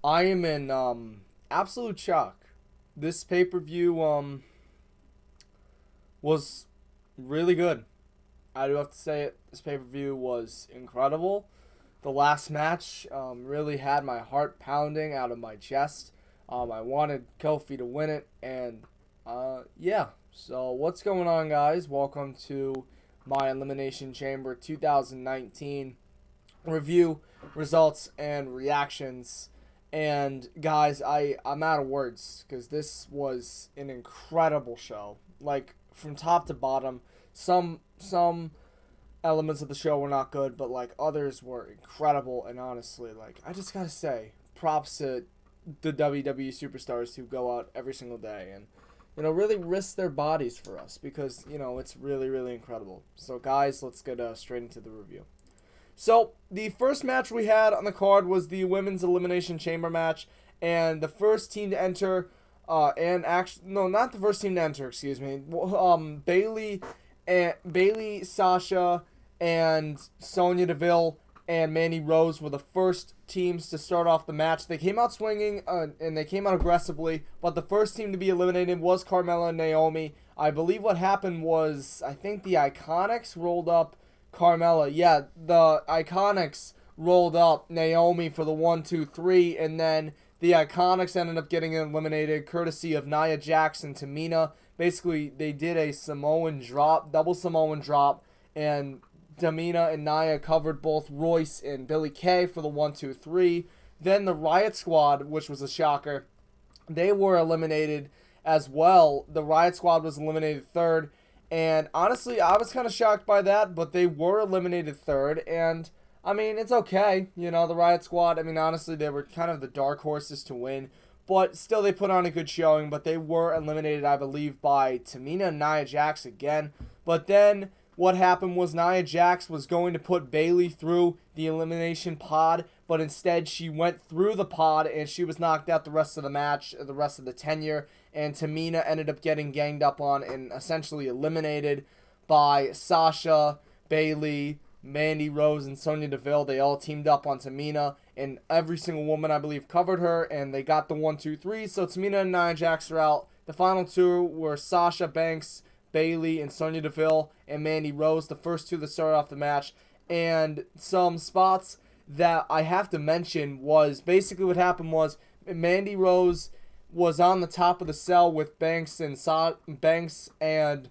I am in absolute shock. This pay-per-view was really good. I do have to say it. This pay-per-view was incredible. The last match really had my heart pounding out of my chest. I wanted Kofi to win it, and yeah. So what's going on, guys? Welcome to my Elimination Chamber 2019 review, results, and reactions. And guys, I'm out of words because this was an incredible show. Like from top to bottom, some elements of the show were not good, but like others were incredible. And honestly, like I just gotta say, props to the WWE superstars who go out every single day and really risk their bodies for us because it's really incredible. So guys, let's get straight into the review. So, the first match we had on the card was the Women's Elimination Chamber match, and the first team to enter, not the first team to enter, excuse me, Bayley, Sasha, and Sonya Deville and Mandy Rose were the first teams to start off the match. They came out swinging, and they came out aggressively, but the first team to be eliminated was Carmella and Naomi. I believe what happened was, I think the Iconics rolled up Carmella. Yeah, the Iconics rolled up Naomi for the 1, 2, 3, and then the Iconics ended up getting eliminated courtesy of Nia Jax and Tamina. Basically, they did a Samoan drop, double Samoan drop, and Tamina and Nia covered both Royce and Billie Kay for the 1, 2, 3. Then the Riot Squad, which was a shocker, they were eliminated as well. The Riot Squad was eliminated third. And honestly, I was kind of shocked by that, but they were eliminated third. And, I mean, it's okay. The Riot Squad, I mean, honestly, they were kind of the dark horses to win. But still, they put on a good showing. But they were eliminated, I believe, by Tamina and Nia Jax again. But then what happened was Nia Jax was going to put Bayley through the elimination pod. But instead, she went through the pod and she was knocked out the rest of the match, the rest of the tenure. And Tamina ended up getting ganged up on and essentially eliminated by Sasha, Bayley, Mandy Rose, and Sonya Deville. They all teamed up on Tamina, and every single woman, I believe, covered her, and they got the 1, 2, 3. So Tamina and Nia Jax are out. The final two were Sasha Banks, Bayley, and Sonya Deville, and Mandy Rose, the first two that started off the match. And some spots that I have to mention was basically what happened was Mandy Rose was on the top of the cell with Banks and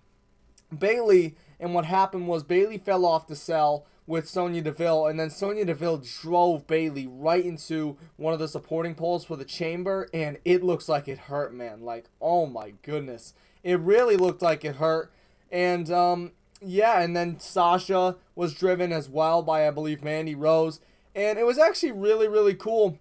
Bayley, and what happened was Bayley fell off the cell with Sonya Deville, and then Sonya Deville drove Bayley right into one of the supporting poles for the chamber, and it looks like it hurt, man. Like, oh my goodness. It really looked like it hurt. And, yeah, and then Sasha was driven as well by, I believe, Mandy Rose, and it was actually really cool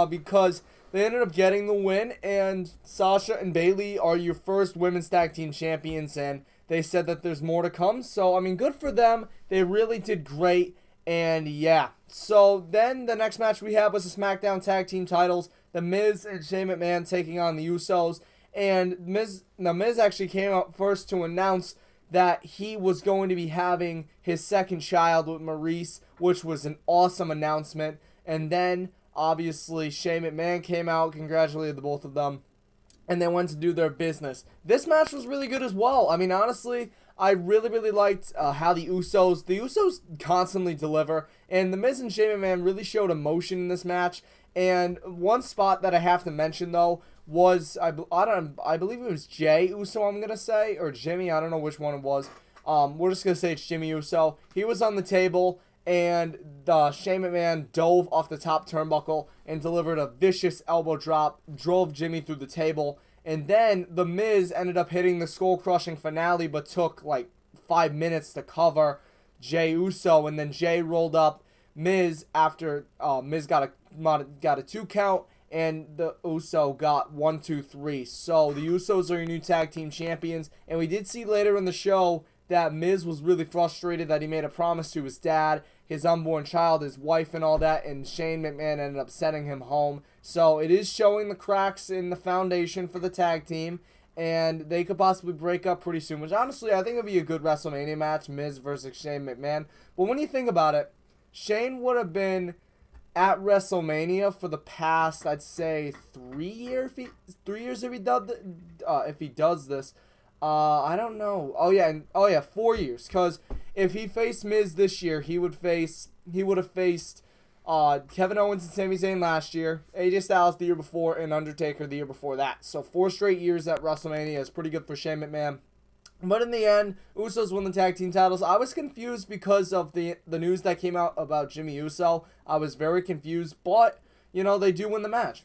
because they ended up getting the win, and Sasha and Bayley are your first women's tag team champions, and they said that there's more to come. So, I mean, good for them. They really did great, and yeah. So, then the next match we had was the SmackDown Tag Team titles. The Miz and Shane McMahon taking on the Usos, and the Miz actually came out first to announce that he was going to be having his second child with Maurice, which was an awesome announcement. And then obviously, Shane McMahon came out, congratulated the both of them, and they went to do their business. This match was really good as well. I mean, honestly, I really liked how the Usos constantly deliver, and the Miz and Shane McMahon really showed emotion in this match. And one spot that I have to mention, though, was, I believe it was Jay Uso, I'm going to say, or Jimmy, I don't know which one it was. We're just going to say it's Jimmy Uso. He was on the table, and Shane McMahon dove off the top turnbuckle and delivered a vicious elbow drop, drove Jimmy through the table, and then The Miz ended up hitting the skull-crushing finale, but took like 5 minutes to cover Jay Uso, and then Jay rolled up Miz after Miz got a 2 count, and the Uso got 1, 2, 3. So the Usos are your new tag team champions, and we did see later in the show that Miz was really frustrated that he made a promise to his dad, his unborn child, his wife, and all that, and Shane McMahon ended up sending him home. So it is showing the cracks in the foundation for the tag team, and they could possibly break up pretty soon, which honestly I think would be a good WrestleMania match, Miz versus Shane McMahon. But when you think about it, Shane would have been at WrestleMania for the past, I'd say 3 years if he does this. I don't know. Oh yeah, 4 years. Because if he faced Miz this year, he would have faced Kevin Owens and Sami Zayn last year, AJ Styles the year before, and Undertaker the year before that. So 4 straight years at WrestleMania is pretty good for Shane McMahon. But in the end, Usos won the tag team titles. I was confused because of the news that came out about Jimmy Uso. I was very confused, but, they do win the match.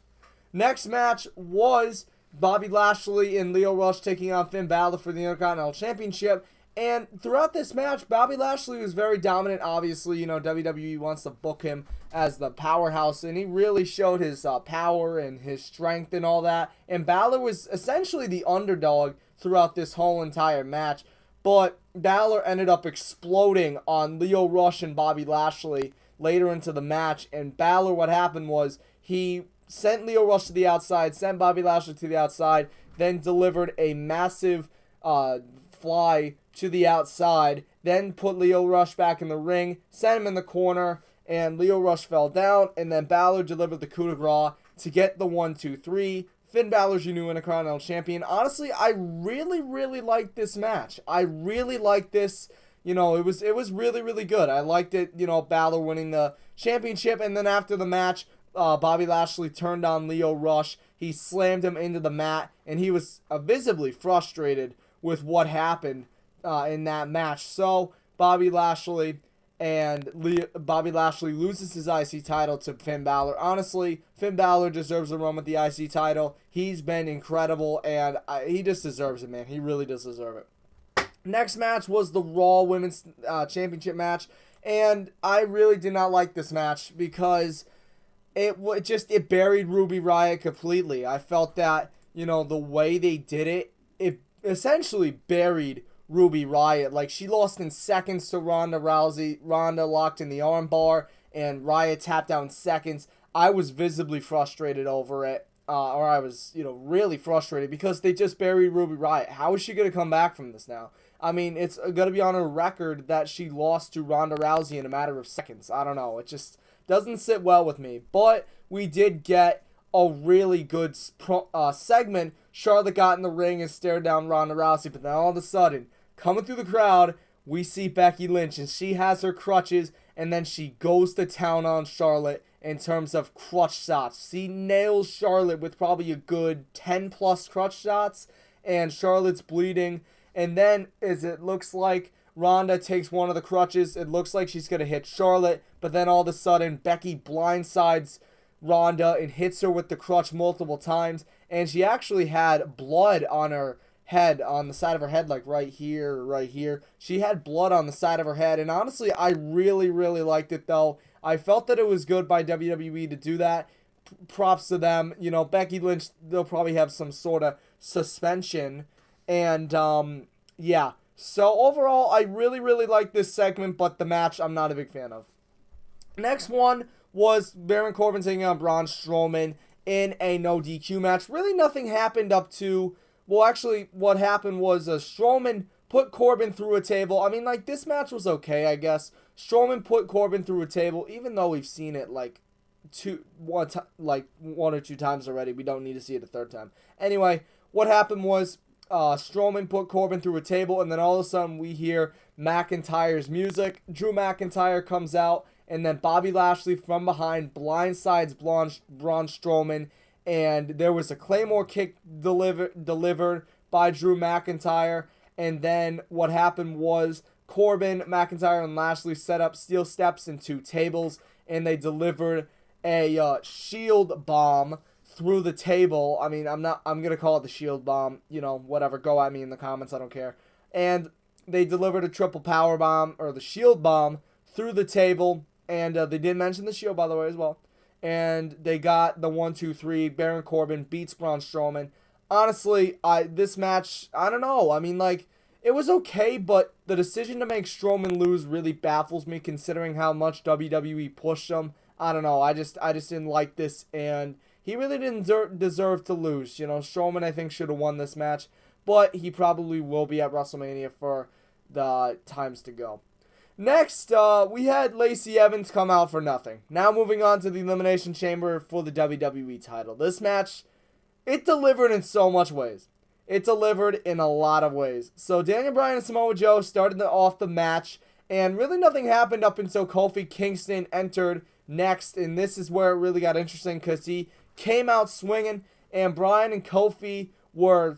Next match was Bobby Lashley and Lio Rush taking on Finn Balor for the Intercontinental Championship. And throughout this match, Bobby Lashley was very dominant. Obviously, WWE wants to book him as the powerhouse, and he really showed his power and his strength and all that. And Balor was essentially the underdog throughout this whole entire match. But Balor ended up exploding on Lio Rush and Bobby Lashley later into the match. And Balor, what happened was he sent Lio Rush to the outside, sent Bobby Lashley to the outside, then delivered a massive fly to the outside, then put Lio Rush back in the ring, sent him in the corner, and Lio Rush fell down, and then Balor delivered the coup de grace to get the 1-2-3. Finn Balor's your new Intercontinental Champion. Honestly, I really, really liked this match. I really liked this. It was really, really good. I liked it, Balor winning the championship, and then after the match, Bobby Lashley turned on Lio Rush. He slammed him into the mat, and he was visibly frustrated with what happened in that match. So Bobby Lashley loses his IC title to Finn Balor. Honestly, Finn Balor deserves a run with the IC title. He's been incredible, and he just deserves it, man. He really does deserve it. Next match was the Raw Women's Championship match, and I really did not like this match because it buried Ruby Riott completely. I felt that, the way they did it, it essentially buried Ruby Riott. Like, she lost in seconds to Ronda Rousey. Ronda locked in the armbar, and Riott tapped out in seconds. I was visibly frustrated over it, or I was, really frustrated because they just buried Ruby Riott. How is she going to come back from this now? I mean, it's going to be on her record that she lost to Ronda Rousey in a matter of seconds. I don't know. It just doesn't sit well with me. But we did get a really good segment. Charlotte got in the ring and stared down Ronda Rousey, but then all of a sudden, coming through the crowd, we see Becky Lynch, and she has her crutches, and then she goes to town on Charlotte in terms of crutch shots. She nails Charlotte with probably a good 10-plus crutch shots, and Charlotte's bleeding. And then, as it looks like Ronda takes one of the crutches, it looks like she's going to hit Charlotte, but then all of a sudden, Becky blindsides Ronda and hits her with the crutch multiple times, and she actually had blood on her head, on the side of her head, like right here. She had blood on the side of her head, and honestly, I really, really liked it, though. I felt that it was good by WWE to do that. Props to them. Becky Lynch, they'll probably have some sort of suspension, and, yeah. So, overall, I really, really liked this segment, but the match, I'm not a big fan of. Next one was Baron Corbin taking on Braun Strowman in a no DQ match. Really nothing happened up to... Well, actually, what happened was Strowman put Corbin through a table. I mean, this match was okay, I guess. Strowman put Corbin through a table, even though we've seen it, one or two times already. We don't need to see it a third time. Anyway, what happened was Strowman put Corbin through a table, and then all of a sudden we hear McIntyre's music. Drew McIntyre comes out, and then Bobby Lashley from behind blindsides Braun Strowman, and there was a Claymore kick delivered by Drew McIntyre, and then what happened was Corbin, McIntyre, and Lashley set up steel steps and 2 tables, and they delivered a shield bomb through the table. I mean, I'm going to call it the shield bomb, whatever, go at me in the comments, I don't care. And they delivered a triple power bomb, or the shield bomb, through the table, and they did mention the shield, by the way, as well. And they got the 1-2-3. Baron Corbin beats Braun Strowman. Honestly, this match, I don't know. I mean, it was okay, but the decision to make Strowman lose really baffles me, considering how much WWE pushed him. I don't know. I just didn't like this, and he really didn't deserve to lose. Strowman, I think, should have won this match, but he probably will be at WrestleMania for the times to go. Next, we had Lacey Evans come out for nothing. Now moving on to the Elimination Chamber for the WWE title. This match, it delivered in so much ways. It delivered in a lot of ways. So Daniel Bryan and Samoa Joe started off the match, and really nothing happened up until Kofi Kingston entered next, and this is where it really got interesting because he came out swinging, and Bryan and Kofi were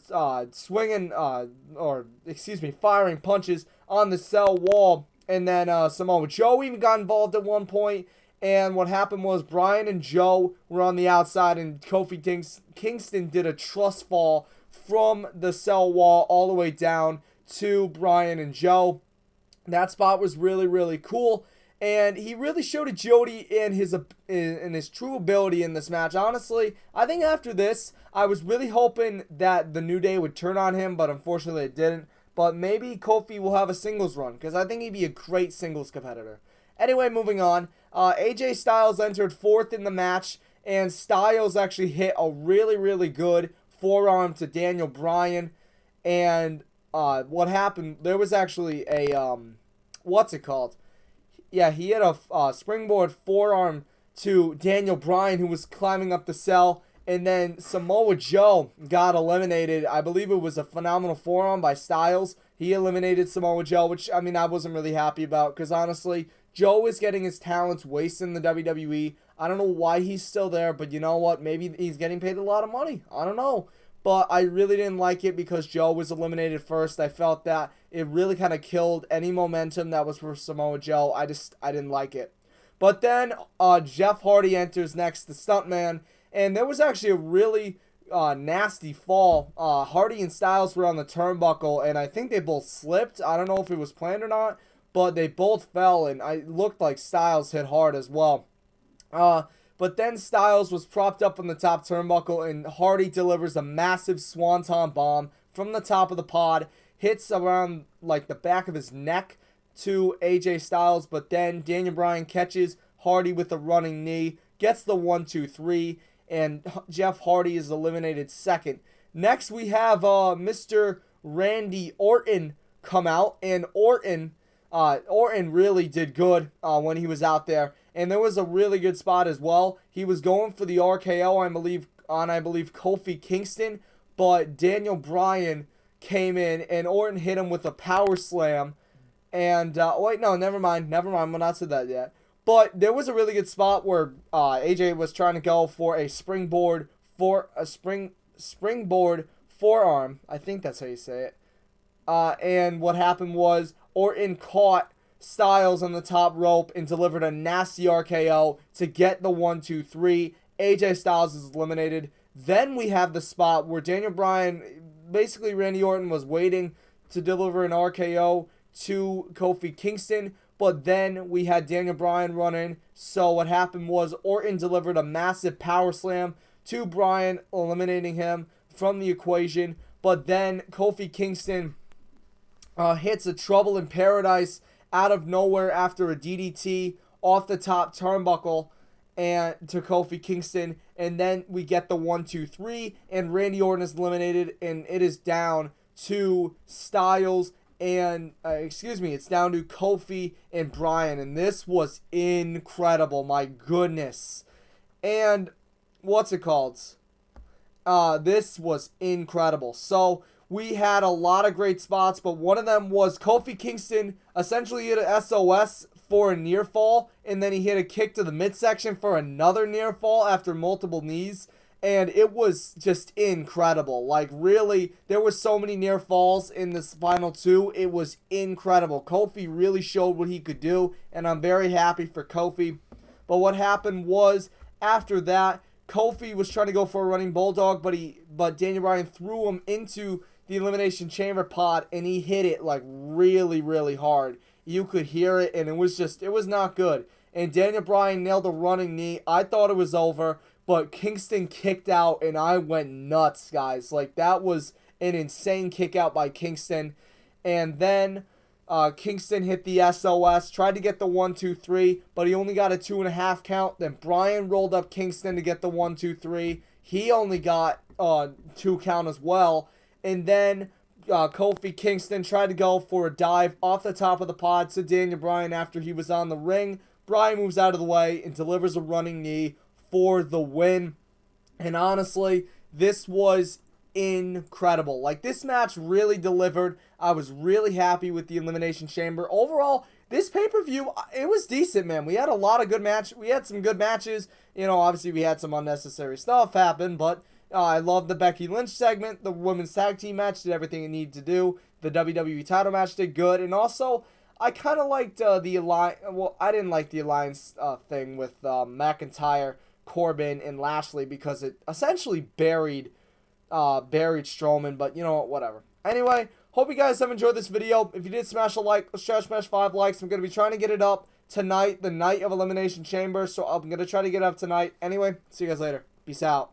firing punches on the cell wall, and then Samoa Joe even got involved at one point. And what happened was Bryan and Joe were on the outside, and Kofi Kingston did a trust fall from the cell wall all the way down to Bryan and Joe. That spot was really, really cool, and he really showed agility in his true ability in this match. Honestly, I think after this, I was really hoping that the New Day would turn on him, but unfortunately it didn't. But maybe Kofi will have a singles run, because I think he'd be a great singles competitor. Anyway, moving on. AJ Styles entered fourth in the match, and Styles actually hit a really, really good forearm to Daniel Bryan. And what happened, there was actually a, what's it called? Yeah, he hit a springboard forearm to Daniel Bryan, who was climbing up the cell. And then Samoa Joe got eliminated. I believe it was a phenomenal forearm by Styles. He eliminated Samoa Joe, which, I mean, I wasn't really happy about, because honestly, Joe is getting his talents wasted in the WWE. I don't know why he's still there, but you know what? Maybe he's getting paid a lot of money. I don't know. But I really didn't like it because Joe was eliminated first. I felt that it really kind of killed any momentum that was for Samoa Joe. I didn't like it. But then Jeff Hardy enters next, the stuntman. And there was actually a really nasty fall. Hardy and Styles were on the turnbuckle, and I think they both slipped. I don't know if it was planned or not, but they both fell, and it looked like Styles hit hard as well. But then Styles was propped up on the top turnbuckle, and Hardy delivers a massive swanton bomb from the top of the pod, hits around like the back of his neck to AJ Styles, but then Daniel Bryan catches Hardy with a running knee, gets the 1-2-3, and Jeff Hardy is eliminated second. Next, we have Mr. Randy Orton come out, and Orton really did good when he was out there. And there was a really good spot as well. He was going for the RKO, I believe Kofi Kingston, but Daniel Bryan came in, and Orton hit him with a power slam. And, never mind, we're not to that yet. But there was a really good spot where AJ was trying to go for a springboard forearm. I think that's how you say it. And what happened was Orton caught Styles on the top rope and delivered a nasty RKO to get the 1-2-3. AJ Styles is eliminated. Then we have the spot where Daniel Bryan, basically Randy Orton was waiting to deliver an RKO to Kofi Kingston. But then we had Daniel Bryan run in. So what happened was Orton delivered a massive power slam to Bryan, eliminating him from the equation. But then Kofi Kingston hits a Trouble in Paradise out of nowhere after a DDT off the top turnbuckle and to Kofi Kingston. And then we get the 1-2-3, and Randy Orton is eliminated, and it is down to Styles and it's down to Kofi and Bryan, and this was incredible. My goodness. And what's it called? This was incredible. So we had a lot of great spots, but one of them was Kofi Kingston essentially hit a SOS for a near fall, and then he hit a kick to the midsection for another near fall after multiple knees. And it was just incredible. Like, really, there were so many near falls in this final two. It was incredible. Kofi really showed what he could do, and I'm very happy for Kofi. But what happened was, after that, Kofi was trying to go for a running bulldog, but Daniel Bryan threw him into the Elimination Chamber pod, and he hit it, like, really, really hard. You could hear it, and it was not good. And Daniel Bryan nailed a running knee. I thought it was over, but Kingston kicked out, and I went nuts, guys. Like, that was an insane kick out by Kingston. And then Kingston hit the SOS, tried to get the 1-2-3, but he only got a 2.5 count. Then Bryan rolled up Kingston to get the 1-2-3. He only got 2 count as well. And then Kofi Kingston tried to go for a dive off the top of the pod to Daniel Bryan after he was on the ring. Bryan moves out of the way and delivers a running knee for the win. And honestly, this was incredible. Like, this match really delivered. I was really happy with the Elimination Chamber. Overall, this pay-per-view, it was decent, man. We had a lot of good matches. We had some good matches. You know, obviously we had some unnecessary stuff happen, but I love the Becky Lynch segment. The women's tag team match did everything it needed to do. The WWE title match did good. And also, I kind of liked the alliance. Well, I didn't like the alliance thing with McIntyre, Corbin, and Lashley because it essentially buried Strowman. But you know what? Whatever. Anyway, hope you guys have enjoyed this video. If you did, smash a like. Let's try to smash 5 likes. I'm going to be trying to get it up tonight, the night of Elimination Chamber. So I'm going to try to get it up tonight. Anyway, see you guys later. Peace out.